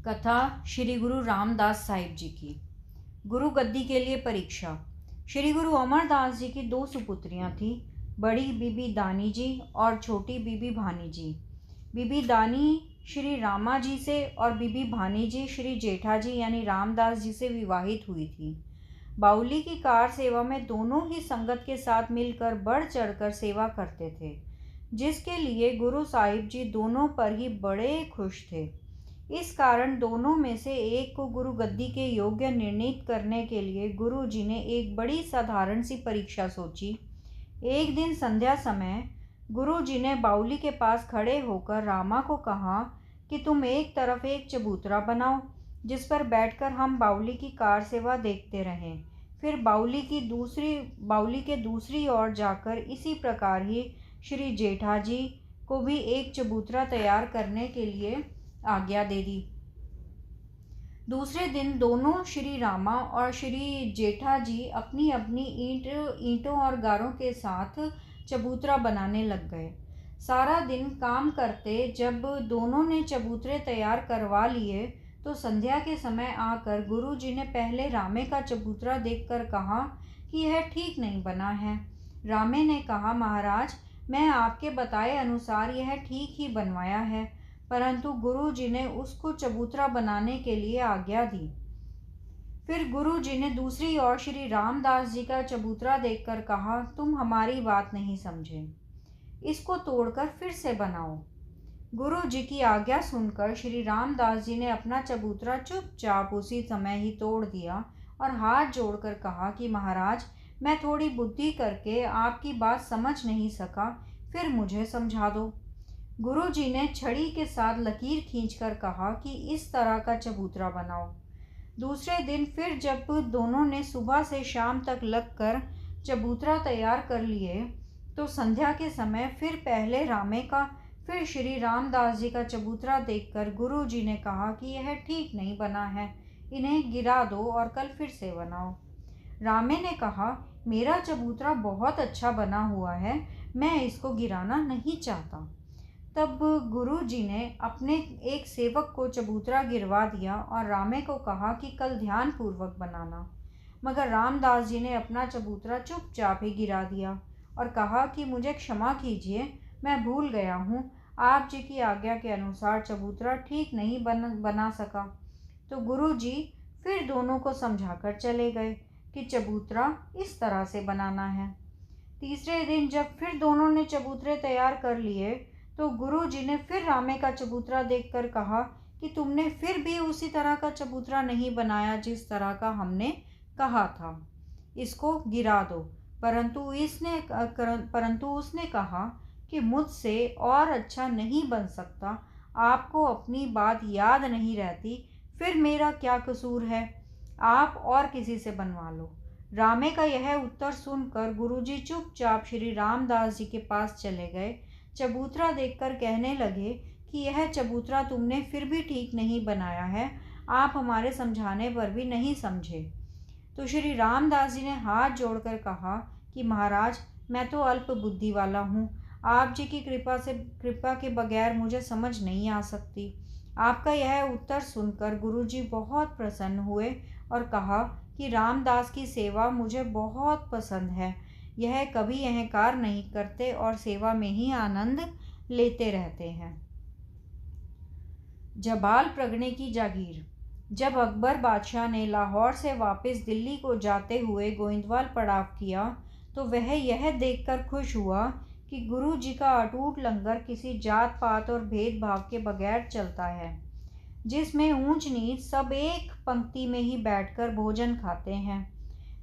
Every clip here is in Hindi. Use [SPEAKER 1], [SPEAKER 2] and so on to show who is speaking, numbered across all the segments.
[SPEAKER 1] कथा श्री गुरु रामदास साहिब जी की। गुरु गद्दी के लिए परीक्षा। श्री गुरु अमरदास जी की दो सुपुत्रियां थीं, बड़ी बीबी दानी जी और छोटी बीबी भानी जी। बीबी दानी श्री रामा जी से और बीबी भानी जी श्री जेठा जी यानी रामदास जी से विवाहित हुई थी। बाउली की कार सेवा में दोनों ही संगत के साथ मिलकर बढ़ चढ़कर सेवा करते थे, जिसके लिए गुरु साहिब जी दोनों पर ही बड़े खुश थे। इस कारण दोनों में से एक को गुरु गद्दी के योग्य निर्णित करने के लिए गुरु जी ने एक बड़ी साधारण सी परीक्षा सोची। एक दिन संध्या समय गुरु जी ने बाउली के पास खड़े होकर रामा को कहा कि तुम एक तरफ एक चबूतरा बनाओ, जिस पर बैठकर हम बाउली की कार सेवा देखते रहें। फिर बाउली के दूसरी ओर जाकर इसी प्रकार ही श्री जेठा जी को भी एक चबूतरा तैयार करने के लिए आज्ञा दे दी। दूसरे दिन दोनों श्री रामा और श्री जेठा जी अपनी अपनी ईंटों और गारों के साथ चबूतरा बनाने लग गए। सारा दिन काम करते जब दोनों ने चबूतरे तैयार करवा लिए तो संध्या के समय आकर गुरु जी ने पहले रामे का चबूतरा देखकर कहा कि यह ठीक नहीं बना है। रामे ने कहा, महाराज, मैं आपके बताए अनुसार यह ठीक ही बनवाया है, परंतु गुरु जी ने उसको चबूतरा बनाने के लिए आज्ञा दी। फिर गुरु जी ने दूसरी ओर श्री रामदास जी का चबूतरा देखकर कहा, तुम हमारी बात नहीं समझे, इसको तोड़कर फिर से बनाओ। गुरु जी की आज्ञा सुनकर श्री रामदास जी ने अपना चबूतरा चुपचाप उसी समय ही तोड़ दिया और हाथ जोड़कर कहा कि महाराज, मैं थोड़ी बुद्धि करके आपकी बात समझ नहीं सका, फिर मुझे समझा दो। गुरु जी ने छड़ी के साथ लकीर खींचकर कहा कि इस तरह का चबूतरा बनाओ। दूसरे दिन फिर जब दोनों ने सुबह से शाम तक लगकर चबूतरा तैयार कर लिए तो संध्या के समय फिर पहले रामे का फिर श्री रामदास जी का चबूतरा देखकर गुरु जी ने कहा कि यह ठीक नहीं बना है, इन्हें गिरा दो और कल फिर से बनाओ। रामे ने कहा, मेरा चबूतरा बहुत अच्छा बना हुआ है, मैं इसको गिराना नहीं चाहता। तब गुरु जी ने अपने एक सेवक को चबूतरा गिरवा दिया और रामे को कहा कि कल ध्यान पूर्वक बनाना। मगर रामदास जी ने अपना चबूतरा चुपचाप ही गिरा दिया और कहा कि मुझे क्षमा कीजिए, मैं भूल गया हूँ, आप जी की आज्ञा के अनुसार चबूतरा ठीक नहीं बना सका। तो गुरु जी फिर दोनों को समझाकर चले गए कि चबूतरा इस तरह से बनाना है। तीसरे दिन जब फिर दोनों ने चबूतरे तैयार कर लिए तो गुरु जी ने फिर रामे का चबूतरा देखकर कहा कि तुमने फिर भी उसी तरह का चबूतरा नहीं बनाया जिस तरह का हमने कहा था, इसको गिरा दो। परंतु उसने कहा कि मुझसे और अच्छा नहीं बन सकता, आपको अपनी बात याद नहीं रहती, फिर मेरा क्या कसूर है, आप और किसी से बनवा लो। रामे का यह उत्तर सुनकर गुरुजी चुपचाप श्री रामदास जी के पास चले गए। चबूतरा देखकर कहने लगे कि यह चबूतरा तुमने फिर भी ठीक नहीं बनाया है, आप हमारे समझाने पर भी नहीं समझे। तो श्री रामदास जी ने हाथ जोड़कर कहा कि महाराज, मैं तो अल्प बुद्धि वाला हूँ, आप जी की कृपा के बगैर मुझे समझ नहीं आ सकती। आपका यह उत्तर सुनकर गुरुजी बहुत प्रसन्न हुए और कहा कि रामदास की सेवा मुझे बहुत पसंद है, यह कभी अहंकार नहीं करते और सेवा में ही आनंद लेते रहते हैं। जबाल प्रगणे की जागीर। जब अकबर बादशाह ने लाहौर से वापस दिल्ली को जाते हुए गोइंदवाल पड़ाव किया तो वह यह देखकर खुश हुआ कि गुरु जी का अटूट लंगर किसी जात पात और भेदभाव के बगैर चलता है, जिसमें ऊंच नीच सब एक पंक्ति में ही बैठकर भोजन खाते हैं।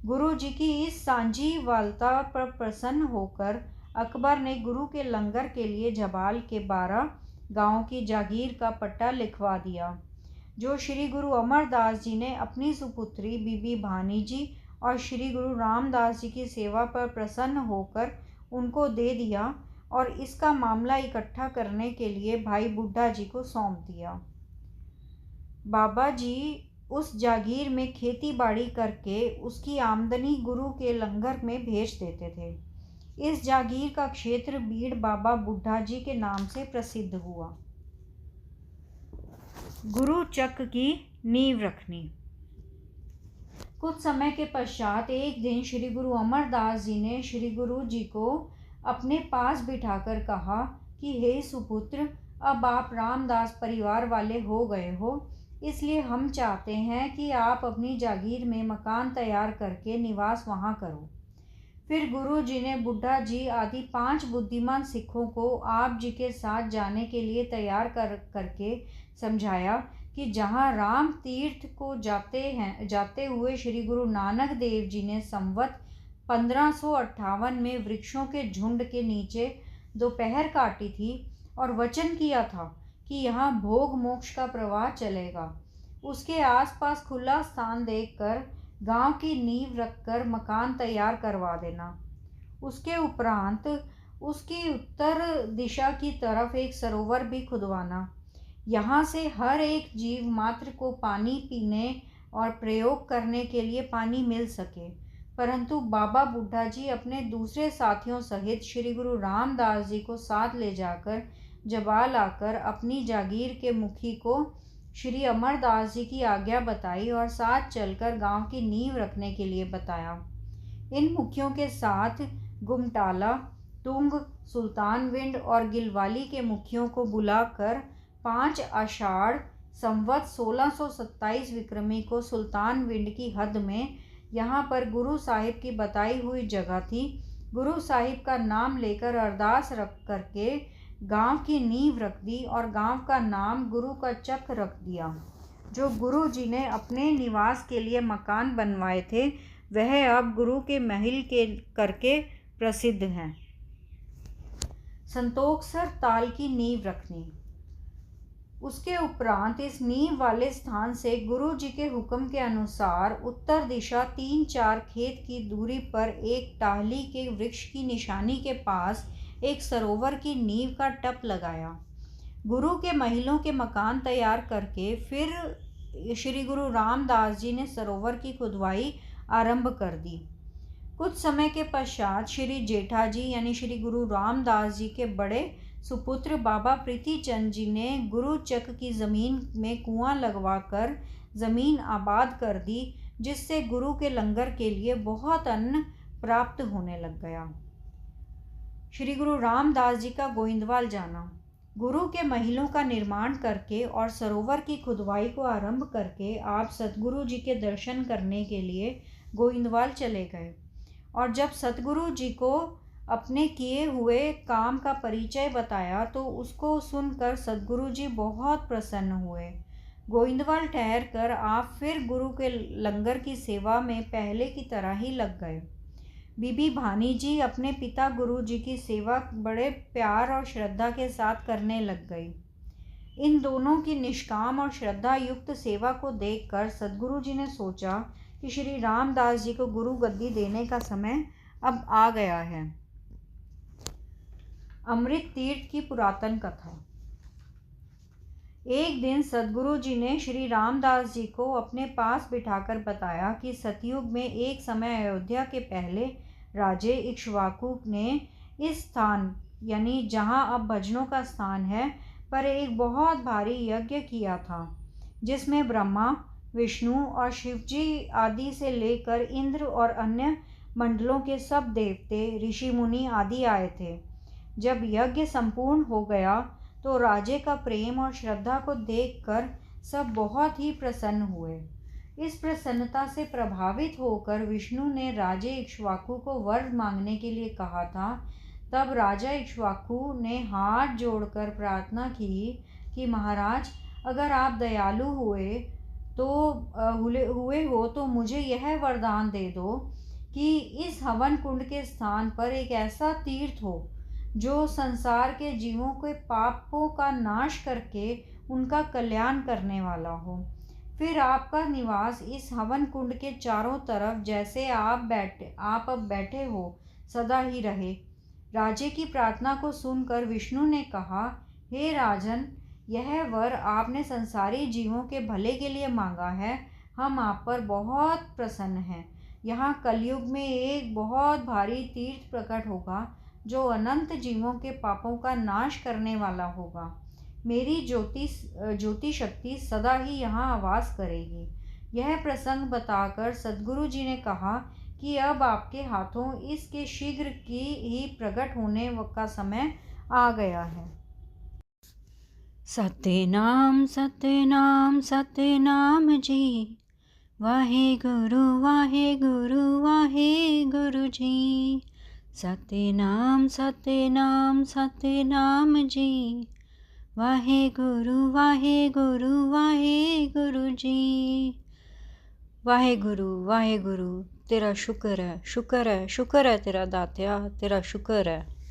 [SPEAKER 1] गुरु जी की इस सांझीवालता पर प्रसन्न होकर अकबर ने गुरु के लंगर के लिए जबाल के 12 गांवों की जागीर का पट्टा लिखवा दिया, जो श्री गुरु अमरदास जी ने अपनी सुपुत्री बीबी भानी जी और श्री गुरु रामदास जी की सेवा पर प्रसन्न होकर उनको दे दिया और इसका मामला इकट्ठा करने के लिए भाई बुड्ढा जी को सौंप दिया। बाबा जी उस जागीर में खेती बाड़ी करके उसकी आमदनी गुरु के लंगर में भेज देते थे। इस जागीर का क्षेत्र बीड़ बाबा बुड्ढा जी के नाम से प्रसिद्ध हुआ। गुरु चक्र की नींव रखनी। कुछ समय के पश्चात एक दिन श्री गुरु अमरदास जी ने श्री गुरु जी को अपने पास बिठाकर कहा कि हे सुपुत्र, अब आप रामदास परिवार वाले हो गए हो, इसलिए हम चाहते हैं कि आप अपनी जागीर में मकान तैयार करके निवास वहाँ करो। फिर गुरु जी ने बुढ़ा जी आदि 5 बुद्धिमान सिखों को आप जी के साथ जाने के लिए तैयार करके समझाया कि जहाँ राम तीर्थ को जाते हुए श्री गुरु नानक देव जी ने संवत 1558 में वृक्षों के झुंड के नीचे दोपहर काटी थी और वचन किया था कि यहाँ भोग मोक्ष का प्रवाह चलेगा, उसके आसपास खुला स्थान देखकर गांव की नींव रखकर मकान तैयार करवा देना। उसके उपरांत उसकी उत्तर दिशा की तरफ एक सरोवर भी खुदवाना। यहाँ से हर एक जीव मात्र को पानी पीने और प्रयोग करने के लिए पानी मिल सके। परंतु बाबा बुढ़ा जी अपने दूसरे साथियों सहित श्री गुरु रामदास जी को साथ ले जाकर जबा लाकर अपनी जागीर के मुखी को श्री अमरदास जी की आज्ञा बताई और साथ चलकर गांव की नींव रखने के लिए बताया। इन मुखियों के साथ गुमटाला, तुंग, सुल्तानविंड और गिलवाली के मुखियों को बुलाकर 5 आषाढ़ संवत 1627 विक्रमी को सुल्तानविंड की हद में यहाँ पर गुरु साहिब की बताई हुई जगह थी, गुरु साहिब का नाम लेकर अरदास रख करके गांव की नींव रख दी और गांव का नाम गुरु का चक्र रख दिया। जो गुरु जी ने अपने निवास के लिए मकान बनवाए थे वह अब गुरु के महल के करके प्रसिद्ध हैं। संतोखसर ताल की नींव रखनी। उसके उपरांत इस नींव वाले स्थान से गुरु जी के हुक्म के अनुसार उत्तर दिशा 3-4 खेत की दूरी पर एक टाहली के वृक्ष की निशानी के पास एक सरोवर की नींव का टप लगाया। गुरु के महलों के मकान तैयार करके फिर श्री गुरु रामदास जी ने सरोवर की खुदवाई आरंभ कर दी। कुछ समय के पश्चात श्री जेठा जी यानी श्री गुरु रामदास जी के बड़े सुपुत्र बाबा प्रीतिचंद जी ने गुरु चक की ज़मीन में कुआं लगवाकर ज़मीन आबाद कर दी, जिससे गुरु के लंगर के लिए बहुत अन्न प्राप्त होने लग गया। श्री गुरु रामदास जी का गोइंदवाल जाना। गुरु के महलों का निर्माण करके और सरोवर की खुदवाई को आरंभ करके आप सतगुरु जी के दर्शन करने के लिए गोइंदवाल चले गए और जब सतगुरु जी को अपने किए हुए काम का परिचय बताया तो उसको सुनकर सतगुरु जी बहुत प्रसन्न हुए। गोइंदवाल ठहर कर आप फिर गुरु के लंगर की सेवा में पहले की तरह ही लग गए। बीबी भानी जी अपने पिता गुरु जी की सेवा बड़े प्यार और श्रद्धा के साथ करने लग गई। इन दोनों की निष्काम और श्रद्धा युक्त सेवा को देखकर सतगुरु जी ने सोचा कि श्री रामदास जी को गुरु गद्दी देने का समय अब आ गया है। अमृत तीर्थ की पुरातन कथा। एक दिन सतगुरु जी ने श्री रामदास जी को अपने पास बिठाकर बताया कि सतयुग में एक समय अयोध्या के पहले राजे इक्ष्वाकु ने इस स्थान यानी जहाँ अब भजनों का स्थान है पर एक बहुत भारी यज्ञ किया था, जिसमें ब्रह्मा, विष्णु और शिवजी आदि से लेकर इंद्र और अन्य मंडलों के सब देवते, ऋषि मुनि आदि आए थे। जब यज्ञ संपूर्ण हो गया तो राजे का प्रेम और श्रद्धा को देखकर सब बहुत ही प्रसन्न हुए। इस प्रसन्नता से प्रभावित होकर विष्णु ने राजे इक्ष्वाकु को वर मांगने के लिए कहा था। तब राजा इक्ष्वाकु ने हाथ जोड़कर प्रार्थना की कि महाराज, अगर आप दयालु हुए हो तो मुझे यह वरदान दे दो कि इस हवन कुंड के स्थान पर एक ऐसा तीर्थ हो जो संसार के जीवों के पापों का नाश करके उनका कल्याण करने वाला हो। फिर आपका निवास इस हवन कुंड के चारों तरफ जैसे आप अब बैठे हो सदा ही रहे। राजे की प्रार्थना को सुनकर विष्णु ने कहा, हे राजन, यह वर आपने संसारी जीवों के भले के लिए मांगा है। हम आप पर बहुत प्रसन्न हैं। यहाँ कलयुग में एक बहुत भारी तीर्थ प्रकट होगा जो अनंत जीवों के पापों का नाश करने वाला होगा। मेरी ज्योति शक्ति सदा ही यहाँ वास करेगी। यह प्रसंग बताकर सद्गुरु जी ने कहा कि अब आपके हाथों इसके शीघ्र की ही प्रकट होने का समय आ गया है। सतनाम सतनाम सतनाम जी, वाहे गुरु जी। सतनाम सतनाम सतनाम जी, वाहे गुरु जी। वाहे गुरु तेरा शुक्र है, शुक्र है, शुक्र है तेरा दात्या, तेरा शुक्र है।